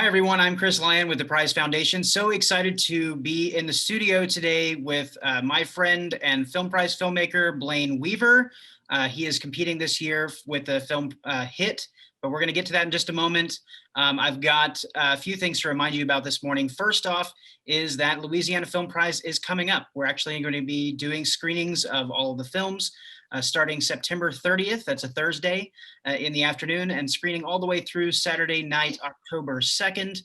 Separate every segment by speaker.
Speaker 1: everyone, I'm Chris Lyon with the Prize Foundation. So excited to be in the studio today with my friend and Film Prize filmmaker, Blayne Weaver. He is competing this year with the film Hit, but we're gonna get to that in just a moment. I've got a few things to remind you about this morning. First off is that Louisiana Film Prize is coming up. We're actually going to be doing screenings of all of the films starting September 30th, that's a Thursday, in the afternoon, and screening all the way through Saturday night, October 2nd.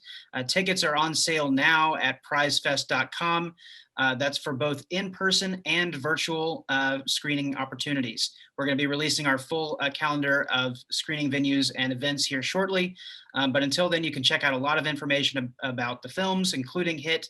Speaker 1: Tickets are on sale now at prizefest.com. That's for both in-person and virtual screening opportunities. We're going to be releasing our full calendar of screening venues and events here shortly. But until then, you can check out a lot of information about the films, including Hit.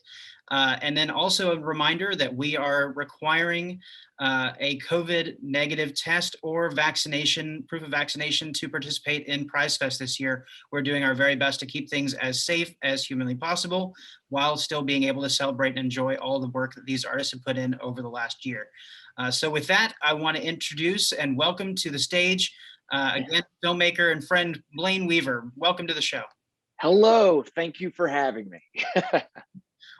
Speaker 1: And then also a reminder that we are requiring a COVID negative test or vaccination, proof of vaccination to participate in Prize Fest this year. We're doing our very best to keep things as safe as humanly possible while still being able to celebrate and enjoy all the work that these artists have put in over the last year. So with that, I want to introduce and welcome to the stage, again, filmmaker and friend Blayne Weaver. Welcome to the show.
Speaker 2: Hello, thank you for having me.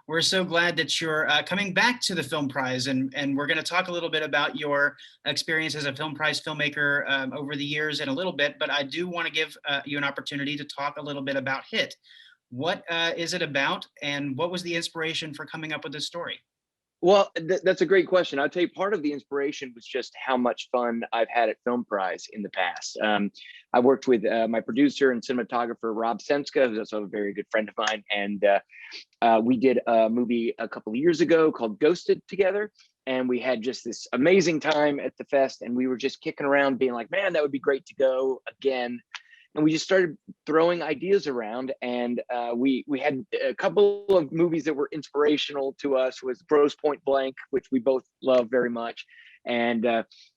Speaker 1: We're so glad that you're coming back to the Film Prize, and we're going to talk a little bit about your experience as a Film Prize filmmaker over the years in a little bit, but I do want to give you an opportunity to talk a little bit about Hit. What is it about, and what was the inspiration for coming up with this story?
Speaker 2: Well, that's a great question. I'll tell you, part of the inspiration was just how much fun I've had at Film Prize in the past. I worked with my producer and cinematographer, Rob Senska, who's also a very good friend of mine. And we did a movie a couple of years ago called Ghosted together. And we had just this amazing time at the fest. And we were just kicking around being like, man, that would be great to go again. And we just started throwing ideas around, and we had a couple of movies that were inspirational to us. Was Grosse Point Blank, which we both love very much, and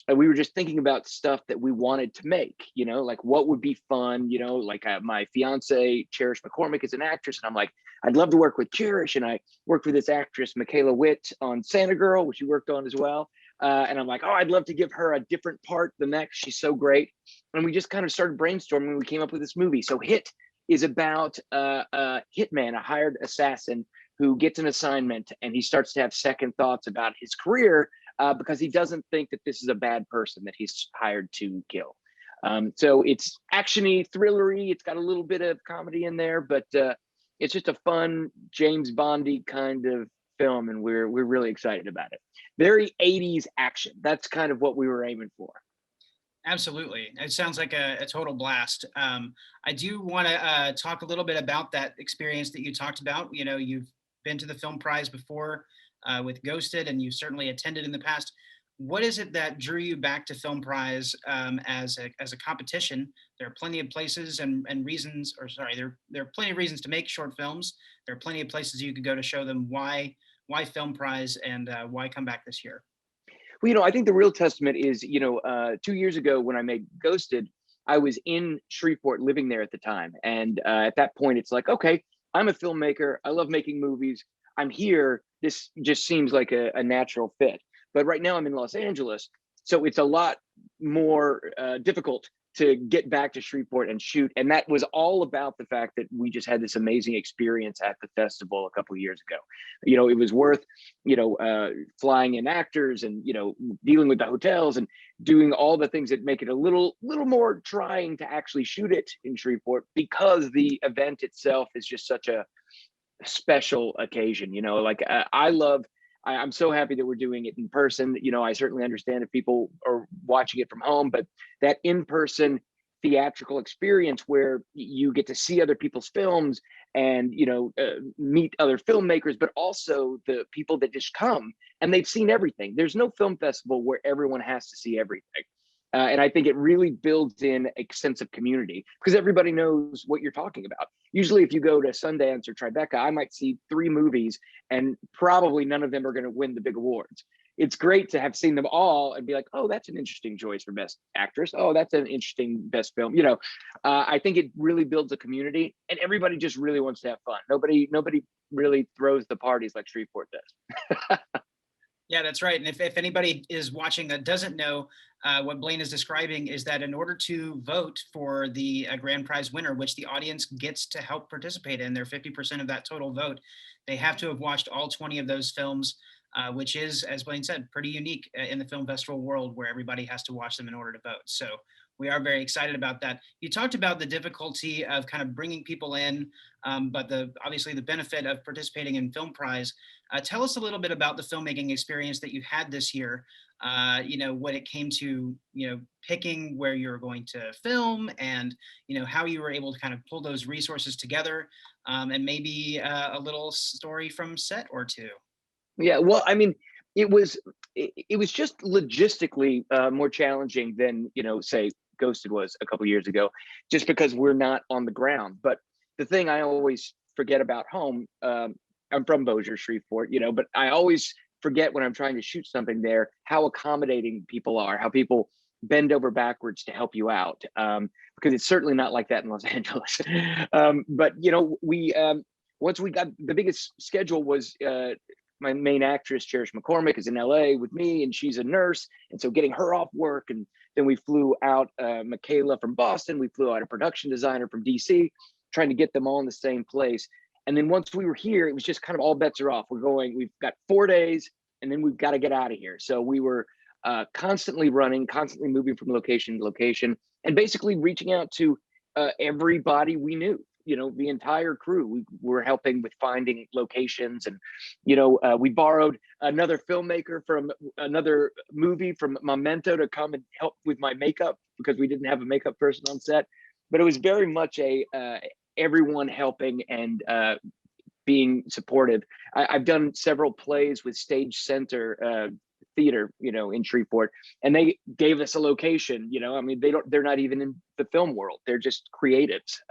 Speaker 2: we were just thinking about stuff that we wanted to make. You know, like what would be fun. You know, like my fiance Cherish McCormick is an actress, and I'm like, I'd love to work with Cherish, and I worked with this actress Michaela Witt on Santa Girl, which you worked on as well. And I'm like, oh, I'd love to give her a different part than that. She's so great. And we just kind of started brainstorming and we came up with this movie. So Hit is about a hitman, a hired assassin who gets an assignment and he starts to have second thoughts about his career because he doesn't think that this is a bad person that he's hired to kill. So it's actiony, thrillery. It's got a little bit of comedy in there, but it's just a fun James Bondy kind of film, and we're really excited about it. Very 80s action. That's kind of what we were aiming for.
Speaker 1: Absolutely. It sounds like a total blast. I do want to talk a little bit about that experience that you talked about. You know, you've been to the Film Prize before with Ghosted, and you certainly attended in the past. What is it that drew you back to Film Prize as a competition? There are plenty of places and reasons, or sorry, there are plenty of reasons to make short films. There are plenty of places you could go to show them why Film Prize and why come back this year.
Speaker 2: Well, you know, I think the real testament is, 2 years ago when I made Ghosted, I was in Shreveport living there at the time. And at that point, it's like, okay, I'm a filmmaker. I love making movies. I'm here. This just seems like a natural fit. But right now I'm in Los Angeles. So it's a lot more difficult to get back to Shreveport and shoot. And that was all about the fact that we just had this amazing experience at the festival a couple of years ago. You know, it was worth, flying in actors and, dealing with the hotels and doing all the things that make it a little more trying to actually shoot it in Shreveport, because the event itself is just such a special occasion. I'm so happy that we're doing it in person. I certainly understand if people are watching it from home, but that in-person theatrical experience where you get to see other people's films and, meet other filmmakers, but also the people that just come and they've seen everything. There's no film festival where everyone has to see everything. And I think it really builds in a sense of community because everybody knows what you're talking about. Usually if you go to Sundance or Tribeca, I might see 3 movies and probably none of them are going to win the big awards. It's great to have seen them all and be like, oh, that's an interesting choice for best actress. Oh, that's an interesting best film. I think it really builds a community and everybody just really wants to have fun. Nobody really throws the parties like Shreveport does.
Speaker 1: Yeah, that's right. And if anybody is watching that doesn't know, what Blayne is describing is that in order to vote for the grand prize winner, which the audience gets to help participate in, they're 50% of that total vote, they have to have watched all 20 of those films, which is, as Blayne said, pretty unique in the film festival world where everybody has to watch them in order to vote. So we are very excited about that. You talked about the difficulty of kind of bringing people in, but obviously the benefit of participating in Film Prize. Tell us a little bit about the filmmaking experience that you had this year, when it came to, picking where you're going to film and, how you were able to kind of pull those resources together, and maybe a little story from set or two.
Speaker 2: Yeah, well, I mean, it was just logistically more challenging than, say Ghosted was a couple years ago, just because we're not on the ground. But the thing I always forget about home, I'm from Bossier, Shreveport, but I always forget when I'm trying to shoot something there how accommodating people are, how people bend over backwards to help you out, because it's certainly not like that in Los Angeles. But we once we got the biggest schedule was my main actress, Cherish McCormick, is in LA with me, and she's a nurse. And so getting her off work, and then we flew out Michaela from Boston. We flew out a production designer from DC, trying to get them all in the same place. And then once we were here, it was just kind of all bets are off. We've got 4 days, and then we've got to get out of here. So we were constantly running, constantly moving from location to location, and basically reaching out to everybody we knew. The entire crew. We were helping with finding locations, and we borrowed another filmmaker from another movie from Memento to come and help with my makeup because we didn't have a makeup person on set. But it was very much a everyone helping and being supportive. I've done several plays with Stage Center Theater, in Shreveport, and they gave us a location. I mean, they're not even in the film world; they're just creatives.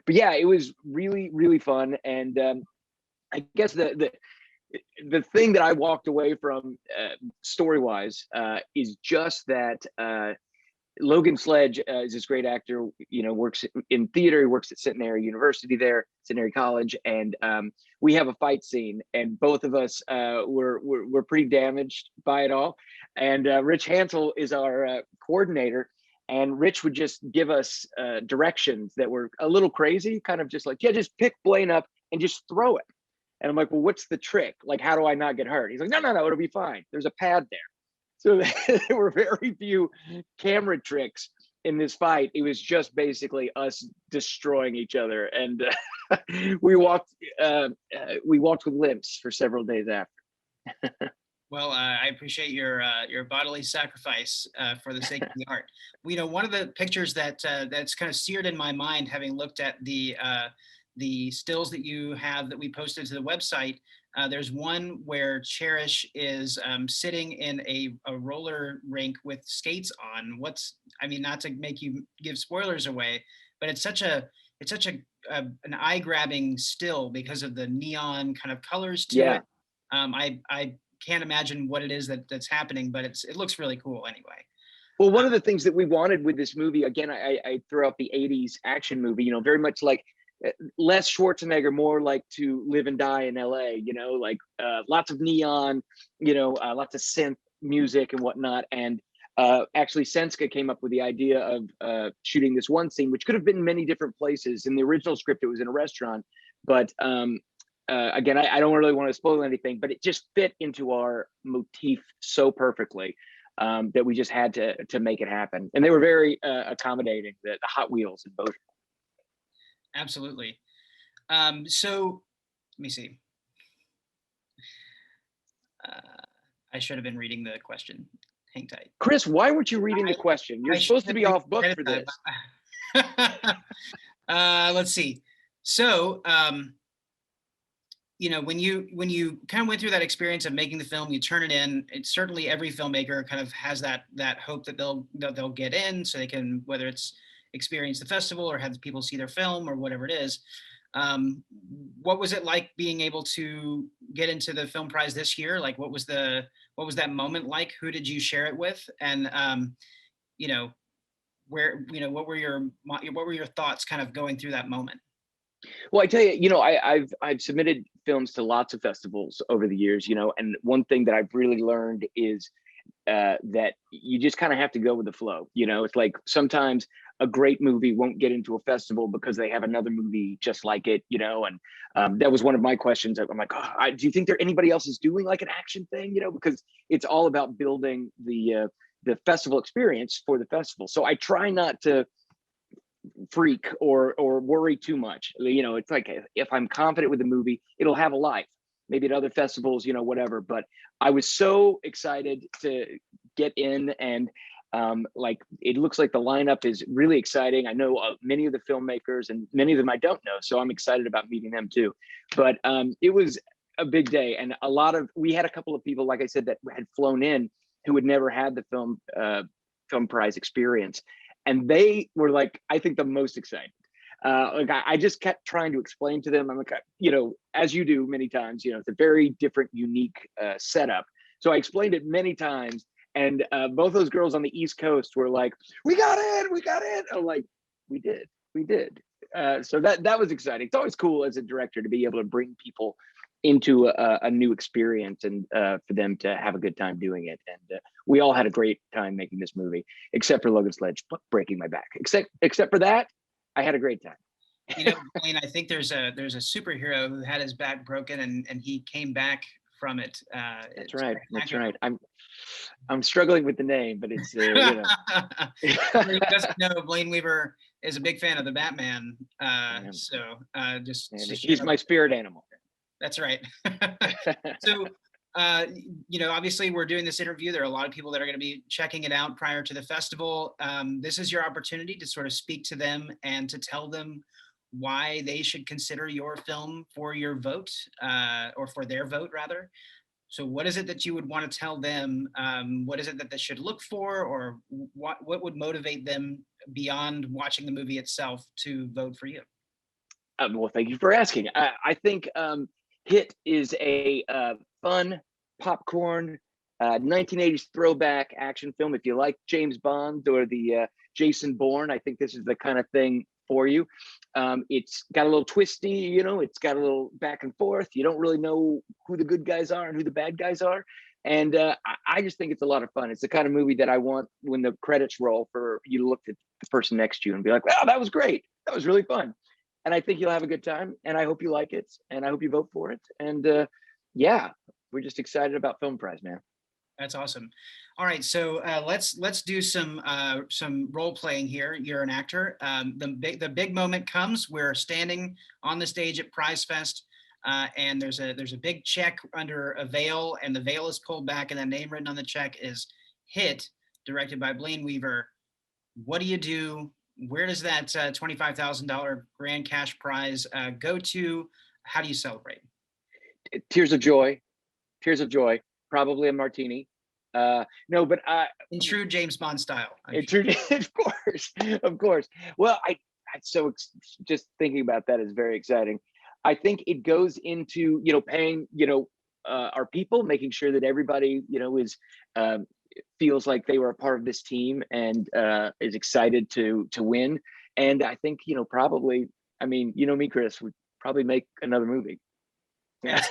Speaker 2: But yeah, it was really, really fun. And I guess the thing that I walked away from story-wise is just that Logan Sledge is this great actor, works in theater. He works at Centenary University there, Centenary College. And we have a fight scene, and both of us were pretty damaged by it all. And Rich Hansel is our coordinator. And Rich would just give us directions that were a little crazy, kind of just like, yeah, just pick Blayne up and just throw it. And I'm like, well, what's the trick? Like, how do I not get hurt? He's like, no, it'll be fine. There's a pad there. So there were very few camera tricks in this fight. It was just basically us destroying each other. And we walked with limps for several days after.
Speaker 1: Well, I appreciate your bodily sacrifice for the sake of the art. One of the pictures that's kind of seared in my mind, having looked at the stills that you have that we posted to the website. There's one where Cherish is sitting in a roller rink with skates on. Not to make you give spoilers away, but it's such an eye-grabbing still because of the neon kind of colors to it. I can't imagine what it is that's happening, but it looks really cool anyway.
Speaker 2: Well, one of the things that we wanted with this movie, again, I throw out the 80s action movie, very much like less Schwarzenegger, more like To Live and Die in LA, like lots of neon, lots of synth music and whatnot. And actually Senska came up with the idea of shooting this one scene, which could have been many different places. In the original script, it was in a restaurant, but again, I don't really want to spoil anything, but it just fit into our motif so perfectly that we just had to make it happen. And they were very accommodating, the Hot Wheels in both.
Speaker 1: Absolutely. So let me see. I should have been reading the question. Hang tight.
Speaker 2: Chris, why weren't you reading the question? You're supposed to be off book for this.
Speaker 1: Let's see. So, when you kind of went through that experience of making the film, you turn it in. It's certainly every filmmaker kind of has that hope that they'll get in, so they can, whether it's experience the festival or have people see their film or whatever it is. What was it like being able to get into the Film Prize this year? Like, what was that moment like? Who did you share it with? And what were your thoughts kind of going through that moment?
Speaker 2: Well, I tell you, I've submitted films to lots of festivals over the years, you know, and one thing that I've really learned is that you just kind of have to go with the flow. You know, it's like sometimes a great movie won't get into a festival because they have another movie just like it, you know. And that was one of my questions. I'm like, oh, do you think there anybody else is doing like an action thing, you know, because it's all about building the festival experience for the festival. So I try not to freak or worry too much. You know, it's like if I'm confident with the movie, it'll have a life. Maybe at other festivals, you know, whatever. But I was so excited to get in, and like it looks like the lineup is really exciting. I know many of the filmmakers, and many of them I don't know, so I'm excited about meeting them too. But it was a big day, and we had a couple of people, like I said, that had flown in who had never had the film prize experience, and they were like, I think the most excited. Like I just kept trying to explain to them. I'm like, you know, as you do many times, you know, it's a very different, unique setup. So I explained it many times, and both those girls on the East Coast were like, "We got in, we got in." I'm like, "We did, we did." So that was exciting. It's always cool as a director to be able to bring people into a new experience, and for them to have a good time doing it. And we all had a great time making this movie, except for Logan Sledge breaking my back. Except for that, I had a great time.
Speaker 1: You know, Blayne, I think there's a superhero who had his back broken and he came back from it.
Speaker 2: That's right. That's right. I'm struggling with the name, but it's you know.
Speaker 1: Who doesn't know, Blayne Weaver is a big fan of the Batman.
Speaker 2: He's my spirit animal.
Speaker 1: That's right. So, you know, obviously we're doing this interview. There are a lot of people that are going to be checking it out prior to the festival. This is your opportunity to sort of speak to them and to tell them why they should consider your film for your vote, or for their vote rather. So what is it that you would want to tell them? What is it that they should look for, or what would motivate them beyond watching the movie itself to vote for you?
Speaker 2: Well, thank you for asking. I think Hit is a fun popcorn 1980s throwback action film. If you like James Bond or the Jason Bourne, I think this is the kind of thing for you. It's got a little twisty, you know, it's got a little back and forth. You don't really know who the good guys are and who the bad guys are. And I just think it's a lot of fun. It's the kind of movie that I want when the credits roll for you to look at the person next to you and be like, wow, that was great. That was really fun. And I think you'll have a good time, and I hope you like it, and I hope you vote for it. And yeah, we're just excited about Film Prize, man.
Speaker 1: That's awesome. All right, so let's do some role playing here. You're an actor. The big moment comes. We're standing on the stage at Prize Fest, and there's a big check under a veil, and the veil is pulled back, and the name written on the check is Hit, directed by Blayne Weaver. What do you do? Where does that $25,000 grand cash prize go to? How do you celebrate?
Speaker 2: Tears of joy, probably a martini. No, but
Speaker 1: in true James Bond style.
Speaker 2: Of course. Well, so just thinking about that is very exciting. I think it goes into, you know, paying, you know, our people, making sure that everybody, you know, is feels like they were a part of this team and is excited to win. And I think, you know, probably, I mean, you know me, Chris, would probably make another movie.
Speaker 1: Yeah.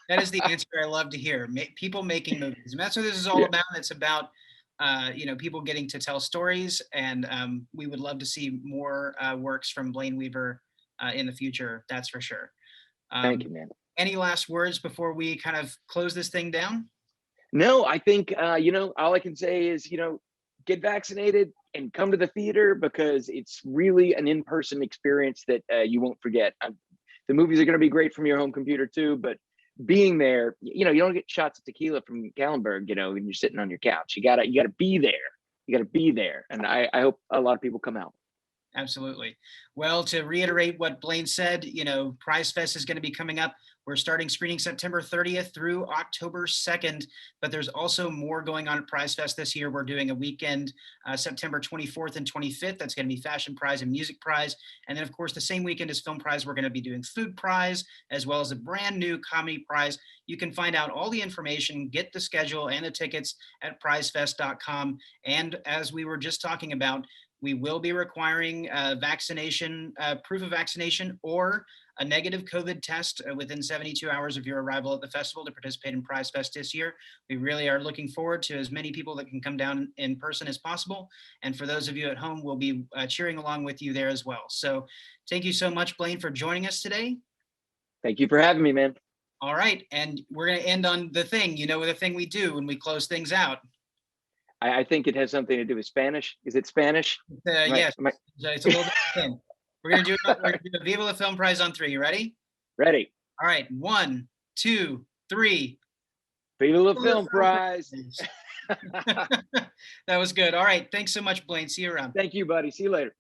Speaker 1: That is the answer I love to hear. People making movies. And that's what this is all about. It's about, you know, people getting to tell stories. And we would love to see more works from Blayne Weaver in the future. That's for sure.
Speaker 2: Thank you, man.
Speaker 1: Any last words before we kind of close this thing down?
Speaker 2: No, I think, you know, all I can say is, you know, get vaccinated and come to the theater, because it's really an in-person experience that you won't forget. The movies are going to be great from your home computer too, but being there, you know, you don't get shots of tequila from Gallenberg, you know, when you're sitting on your couch. You gotta be there. You gotta be there. And I hope a lot of people come out.
Speaker 1: Absolutely. Well, to reiterate what Blayne said, you know, Prize Fest is going to be coming up. We're starting screening September 30th through October 2nd, but there's also more going on at Prize Fest this year. We're doing a weekend, September 24th and 25th. That's going to be Fashion Prize and Music Prize. And then, of course, the same weekend as Film Prize, we're going to be doing Food Prize, as well as a brand new Comedy Prize. You can find out all the information, get the schedule and the tickets at prizefest.com. And as we were just talking about, we will be requiring vaccination, proof of vaccination, or a negative COVID test within 72 hours of your arrival at the festival to participate in Prize Fest this year. We really are looking forward to as many people that can come down in person as possible. And for those of you at home, we'll be cheering along with you there as well. So thank you so much, Blayne, for joining us today.
Speaker 2: Thank you for having me, man.
Speaker 1: All right. And we're going to end on the thing, the thing we do when we close things out.
Speaker 2: I think it has something to do with Spanish. Is it Spanish?
Speaker 1: Yes, it's a little bit thing. We're gonna do a Viva la Film Prize on 3. You ready?
Speaker 2: Ready.
Speaker 1: All right, 1, 2, 3.
Speaker 2: Viva la Film Prize.
Speaker 1: That was good. All right, thanks so much, Blayne. See you around.
Speaker 2: Thank you, buddy. See you later.